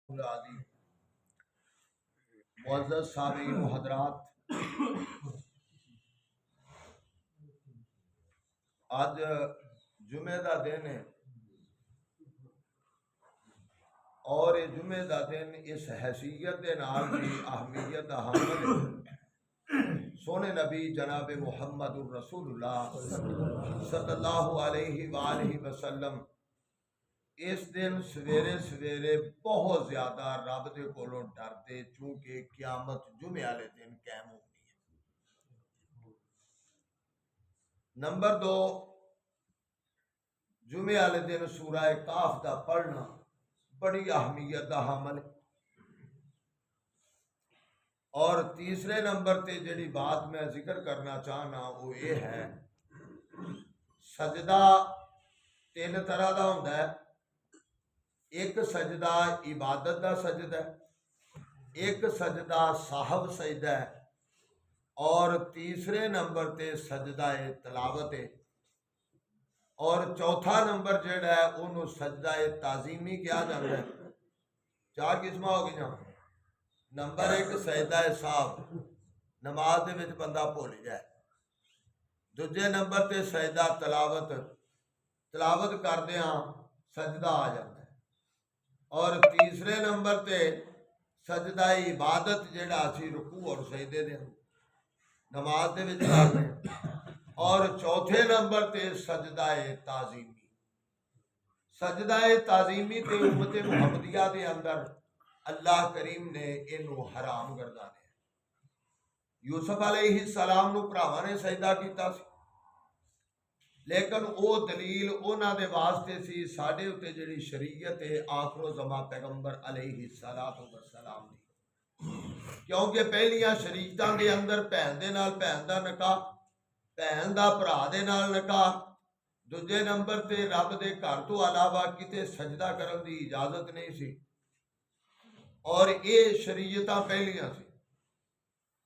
العظیم معزز سامعین و حضرات، آج جمعے دا دن ہے اور یہ جمعے دا دن اس حیثیت دے نال بھی اہمیت دا حامل ہے۔ سونے نبی جناب محمد الرسول اللہ صلی اللہ علیہ وآلہ وسلم اس دن سویرے سویرے بہت زیادہ رب دے کولوں ڈردے، چونکہ قیامت جمعے والے دن قائم ہونی ہے۔ نمبر 2، جمعے والے دن سورہ کاف دا پڑھنا بڑی اہمیت دا حامل ہے۔ اور تیسرے نمبر تے جڑی بات میں ذکر کرنا چاہنا وہ یہ ہے، سجدہ 3 طرح دا ہوندا ہے۔ ایک سجدہ عبادت دا سجدہ ہے، ایک سجدہ صاحب سجدہ ہے، اور تیسرے نمبر تے سجدہ تلاوت ہے، اور چوتھا نمبر جڑا ہے انہوں سجدہ تعظیمی کیا جاتا ہے۔ 4 قسمہ ہو گئی نا۔ نمبر 1 سجدہ صاحب، نماز دے وچ بندہ بھول جائے۔ دوجے نمبر تے سجدہ تلاوت، تلاوت کردے ہاں سجدہ آ جاتا ہے، اور تیسرے نمبر تے سجدہ عبادت جڑا اسی رکوع اور سجدے دے نماز دے وچ کردے ہیں، اور چوتھے نمبر تے سجدہ تعظیمی۔ سجدہ تعظیمی تے امت محمدیہ دے اندر اللہ کریم نے انہوں حرام گردانے ہیں۔ یوسف علیہ السلام نو بھراواں نے سجدہ کیتا سی، لیکن او دلیل انہاں دے واسطے سی ساڈے اتے جڑی شریعت ہے آخر و زمان پیغمبر علیہ السلام دی، کیونکہ پہلیاں شریعتاں دے اندر بہن دے نال بہن دا نکاح، بہن دا بھرا دے نال نکاح، دوجے نمبر تے رب دے گھر تو علاوہ کتے سجدہ کرن دی اجازت نہیں سی، اور یہ شریعتاں پہلیاں سی۔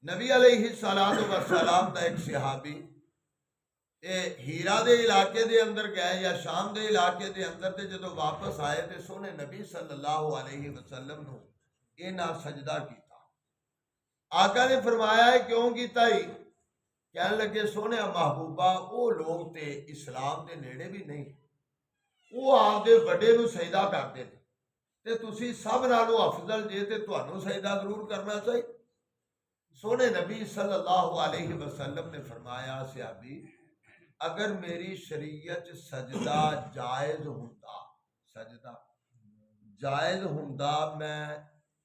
نبی علیہ السلام دا ایک صحابی ہیرا دے علاقے دے اندر گئے یا شام دے علاقے دے اندر تے جدو واپس آئے تے سونے نبی صلی اللہ علیہ وسلم نو انہاں سجدہ کیتا۔ آقا نے فرمایا ہے کیوں کیتا ہی؟ کہنے لگے سونے محبوبہ او لوگ تے اسلام دے نیڑے بھی نہیں، وہ آپ دے بڑے نو سجدہ کرتے تھے، تے تسی سب نالوں افضل جے تے تہانوں سجدہ ضرور کرنا چاہیے۔ سونے نبی صلی اللہ علیہ وسلم نے فرمایا صحابی اگر میری شریعت سجدہ جائز ہوندا، سجدہ جائز ہوندا، میں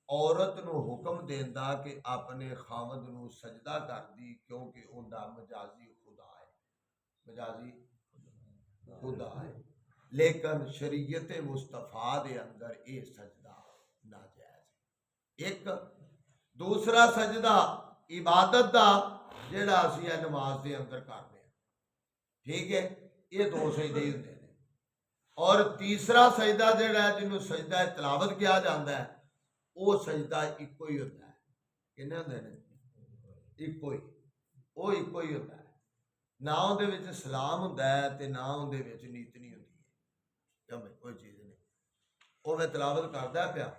عورت نو حکم دیندا کہ اپنے خاوند نو سجدہ کر دی، کیونکہ اوندا مجازی خدا ہے، مجازی خدا ہے، لیکن شریعت مصطفیٰ دے اندر اے سجدہ ناجائز ہے۔ ایک دوسرا سجدہ عبادت دا جڑا اسی نماز دے اندر کرنے، ٹھیک ہے، یہ 2 سجدے ہوندے ہیں، اور تیسرا سجدہ جڑا ہے جنہوں سجدہ تلاوت کیا جاتا ہے وہ سجدہ ایکو ہی ہوتا ہے۔ کنے ہوندے نے؟ ایکو ہی، وہ ایکو ہی ہوتا ہے، نہ اندے وچ سلام ہوندا ہے تے نہ اندے وچ نیتنی ہوندی ہے، جمع کوئی چیز نہیں۔ وہ میں تلاوت کردا پیا،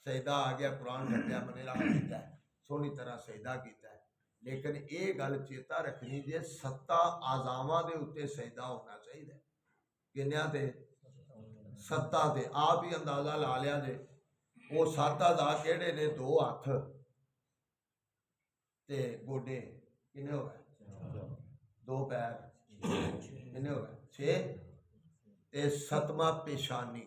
سجدہ آ گیا، قرآن کھٹیا میں نے رکھ دیتا ہے، سونی طرح سجدہ کیتا ہے، لیکن یہ گل چیتا رکھنی جے 7 اعضاواں دے اوتے سجدہ ہونا چاہیے۔ کنیاں تے؟ 7 تے۔ آپ ہی اندازہ لا لیا جے وہ 7 اعضاء کیڑے نے؟ 2 ہاتھ تے گوڈے، کنے ہو گئے؟ 2 پیر، کنے ہو گئے؟ 6 تے 7واں پیشانی۔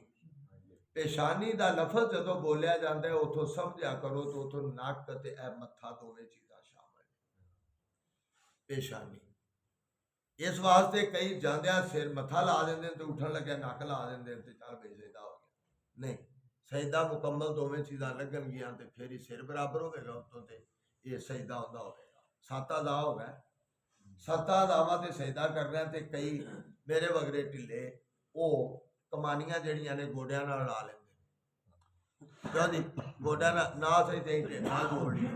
پیشانی دا لفظ جدو بولیا جاتا ہے اتھوں سمجھا کرو تو اتھوں نک تے اے متھا دوویں چیزاں شامل ہیں۔ پیشانی اس واسطے کئی جاندیاں سر متھا لا دیندے تے اٹھن لگے نک لا دیندے تے چل بھئی سجدہ ہو گیا، نہیں، سجدہ مکمل دوویں چیزاں لگن گیاں تے پھر ہی سر برابر ہوے گا اتوں تے یہ سجدہ ہوندا ہوے گا۔ 7 اعضاء ہو گئے، 7 اعضاء تے سجدہ کر رہے ہیں تے کئی میرے وگرے ٹھلے او کمانیاں جڑیاں نے گوڈیاں نال لا لیندے، کیوں جی گوڈیاں نہ صحیح تے ٹھیکا جوڑ لیا،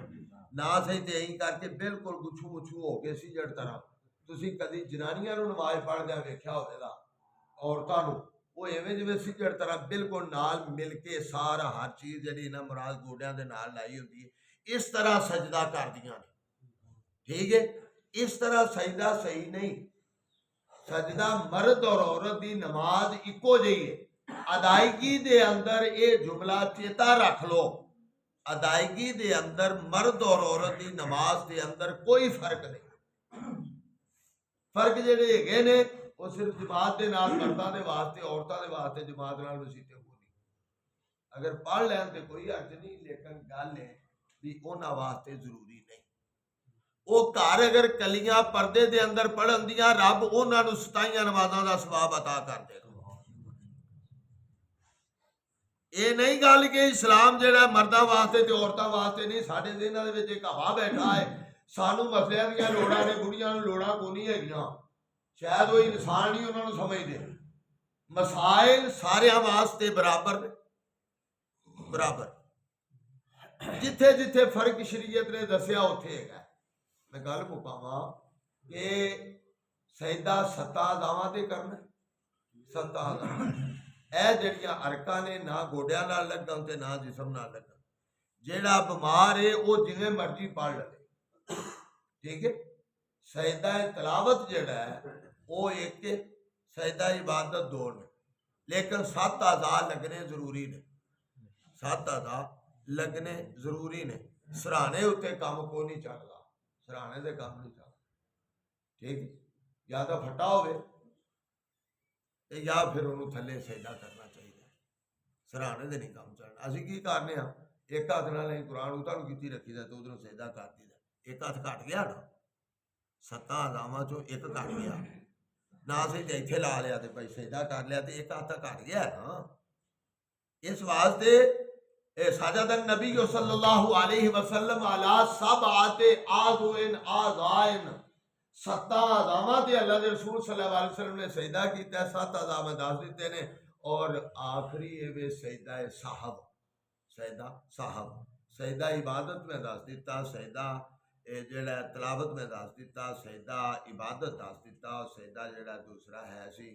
نہ صحیح تے ہی کر کے بالکل گچھو مچھو ہو کے سجڑ طرح۔ تسی کدی جنانیاں نو نماز پڑھ دیا ویکھیا ہوئے گا، عورتاں نو ਉਹ ਐਵੇਂ ਜਿਵੇਂ ਸਿੱਜੜ ਤਰ੍ਹਾਂ ਬਿਲਕੁਲ ਨਾਲ ਮਿਲ ਕੇ ਸਾਰਾ ਹਰ ਚੀਜ਼ ਜਿਹੜੀ ਨਾ ਮੁਰਾਦ ਗੋਡਿਆਂ ਦੇ ਨਾਲ ਲਾਈ ਹੁੰਦੀ ਹੈ, ਇਸ ਤਰ੍ਹਾਂ ਸਜਦਾ ਕਰਦੀਆਂ ਨੇ। ਠੀਕ ਹੈ, ਇਸ ਤਰ੍ਹਾਂ ਸਜਦਾ ਸਹੀ ਨਹੀਂ। ਸਜਦਾ ਮਰਦ ਔਰ ਔਰਤ ਦੀ ਨਮਾਜ਼ ਇੱਕੋ ਜਿਹੀ ਹੈ। ਅਦਾਇਗੀ ਦੇ ਅੰਦਰ ਇਹ ਜੁਮਲਾ ਚੇਤਾ ਰੱਖ ਲਓ, ਅਦਾਇਗੀ ਦੇ ਅੰਦਰ ਮਰਦ ਔਰ ਔਰਤ ਦੀ ਨਮਾਜ਼ ਦੇ ਅੰਦਰ ਕੋਈ ਫਰਕ ਨਹੀਂ। ਫਰਕ ਜਿਹੜੇ ਹੈਗੇ ਨੇ ਉਹ ਸਿਰਫ ਜਮਾਤ ਦੇ ਨਾਲ ਮਰਦਾਂ ਦੇ ਵਾਸਤੇ, ਔਰਤਾਂ ਦੇ ਵਾਸਤੇ ਜਮਾਤ ਨਾਲ ਵਸੀਤੇ ਹੋ ਨਹੀਂ। ਅਗਰ ਪੜ੍ਹ ਲੈਣ ਤੇ ਕੋਈ ਹਰਜ ਨਹੀਂ, ਲੇਕਿਨ ਗੱਲ ਹੈ ਵੀ ਉਹਨਾਂ ਵਾਸਤੇ ਜ਼ਰੂਰੀ ਨਹੀਂ। ਉਹ ਘਰ ਅਗਰ ਕਲੀਆਂ ਪਰਦੇ ਦੇ ਅੰਦਰ ਪੜ੍ਹਨ ਦੀਆਂ, ਰੱਬ ਉਹਨਾਂ ਨੂੰ 27 ਨਮਾਜ਼ਾਂ ਦਾ ਸਵਾਬ ਅਤਾ ਕਰ ਦੇਗਾ। ਇਹ ਨਹੀਂ ਗੱਲ ਕਿ ਇਸਲਾਮ ਜਿਹੜਾ ਮਰਦਾਂ ਵਾਸਤੇ ਤੇ ਔਰਤਾਂ ਵਾਸਤੇ ਨਹੀਂ। ਸਾਡੇ ਦਿਨਾਂ ਦੇ ਵਿੱਚ ਇੱਕ ਹਵਾ ਬੈਠਾ ਹੈ, ਸਾਨੂੰ ਮਸਲਿਆਂ ਦੀਆਂ ਲੋੜਾਂ ਨੇ, ਬੁੜੀਆਂ ਨੂੰ ਲੋੜਾਂ ਕੋਈ ਨਹੀਂ ਹੈਗੀਆਂ। ਸ਼ਾਇਦ ਉਹ ਇਨਸਾਨ ਨਹੀਂ ਉਹਨਾਂ ਨੂੰ ਸਮਝਦੇ। ਮਸਾਇਲ ਸਾਰਿਆਂ ਵਾਸਤੇ ਬਰਾਬਰ ਨੇ, ਬਰਾਬਰ। ਜਿੱਥੇ ਜਿੱਥੇ ਫਰਕ ਸ਼ਰੀਅਤ ਨੇ ਦੱਸਿਆ ਉੱਥੇ ਹੈਗਾ। ਮੈਂ ਗੱਲ ਮੁਕਾਵਾਂ ਕਿ ਸਜਦਾ 7 ਅਜ਼ਾਵਾਂ ਤੇ ਕਰਨਾ, 7 ਅਜ਼ਾਵਾਂ। ਇਹ ਜਿਹੜੀਆਂ ਅਰਕਾਂ ਨੇ ਨਾ ਗੋਡਿਆਂ ਨਾਲ ਲੱਗਣ ਤੇ ਨਾ ਜਿਸਮ ਨਾਲ ਲੱਗਣ। ਜਿਹੜਾ ਬਿਮਾਰ ਹੈ ਉਹ ਜਿਵੇਂ ਮਰਜ਼ੀ ਪੜ੍ਹ ਲਵੇ। ਠੀਕ ਹੈ, ਸਜਦਾ ਤਲਾਵਤ ਜਿਹੜਾ ਹੈ ਉਹ ਇੱਕ, ਸਜਦਾ ਇਬਾਦਤ 2 ਨੇ, ਲੇਕਿਨ 7 ਅਜ਼ਾ ਲੱਗਣੇ ਜ਼ਰੂਰੀ ਨੇ। 7 ਅਜ਼ਾ ਲੱਗਣੇ ਜ਼ਰੂਰੀ ਨੇ। ਸਰਾਣੇ ਉੱਤੇ ਕੰਮ ਕੋਈ ਨਹੀਂ ਚੱਲਦਾ, ਸਰਾਣੇ ਦੇ ਕੰਮ ਨਹੀਂ ਚੱਲਦਾ। ਠੀਕ, ਜਾਂ ਤਾਂ ਫੱਟਾ ਹੋਵੇ ਤੇ ਜਾਂ ਫਿਰ ਉਹਨੂੰ ਥੱਲੇ ਸਜਦਾ ਕਰਨਾ ਚਾਹੀਦਾ। ਸਰਾਣੇ ਦੇ ਨਹੀਂ ਕੰਮ ਚੱਲਣਾ। ਅਸੀਂ ਕੀ ਕਰਨੇ ਆ, ਇੱਕ ਹੱਥ ਨਾਲ ਅਸੀਂ ਕੁਰਾਨ ਉਤਾਰੂ ਕੀਤੀ ਰੱਖੀਦਾ ਤੇ ਉਧਰੋਂ ਸਜਦਾ ਕਰ ਦਿੱਤਾ। ਇੱਕ ਹੱਥ ਘਟ ਗਿਆ ਨਾ, 7 ਅਜ਼ਾਵਾਂ ਚੋਂ ਇੱਕ ਘਟ ਗਿਆ ਨਾ। ਅਸੀਂ ਇੱਥੇ ਲਾ ਲਿਆ ਤੇ ਭਾਈ ਸਜਦਾ ਕਰ ਲਿਆ ਤੇ ਇੱਕ ਹੱਥ ਘਟ ਗਿਆ ਨਾ। ਇਸ ਵਾਸਤੇ ਸਾਜਦਨ ਨਬੀ ਸੱਲੱਲਾਹੁ अलैहि वसल्लम अला सबआते आज़ुइन आज़ाइन 7 अज़ामां ते अल्लाह दे रसूल सल्लल्लाहु अलैहि वसल्लम ने सजदा कीता। 7 अज़ाम दस दिते ने और आखिरी ये सजदा साहब, सजदा साहब, सजदा इबादत में दस दिता, सजदा ਜਿਹੜਾ ਤਲਾਵਤ में दस दिता, सजदा इबादत दस दिता, और सजदा ਜਿਹੜਾ दूसरा है सी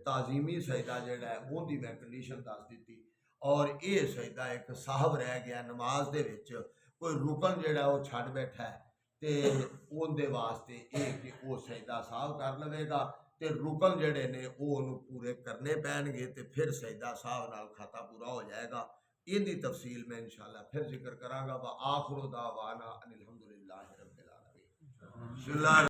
ताजीमी सजदा ਜਿਹੜਾ ਉਹਦੀ मैं कंडीशन दस दिती। और ये सजदा एक साहब रह गया नमाज दे विच। कोई रुकन ਜਿਹੜਾ ਉਹ ਛੱਡ बैठा है ਤੇ ਉਹਦੇ ਵਾਸਤੇ ਇਹ ਕਿ ਉਹ ਸਜਦਾ ਸਾਹਬ ਕਰ ਲਵੇਗਾ ਤੇ ਰੁਕਨ ਜਿਹੜੇ ਨੇ ਉਹ ਉਹਨੂੰ ਪੂਰੇ ਕਰਨੇ ਪੈਣਗੇ ਤੇ ਫਿਰ ਸਜਦਾ ਸਾਹਬ ਨਾਲ ਖਾਤਾ ਪੂਰਾ ਹੋ ਜਾਏਗਾ। ਇਹਦੀ ਤਫਸੀਲ ਮੈਂ ਇਨਸ਼ਾਅੱਲਾ ਫਿਰ ਜ਼ਿਕਰ ਕਰਾਂਗਾ। ਵਾ ਆਖਿਰ दावाना अनिल हम्दुलिल्लाहि रब्बिल आलमीन।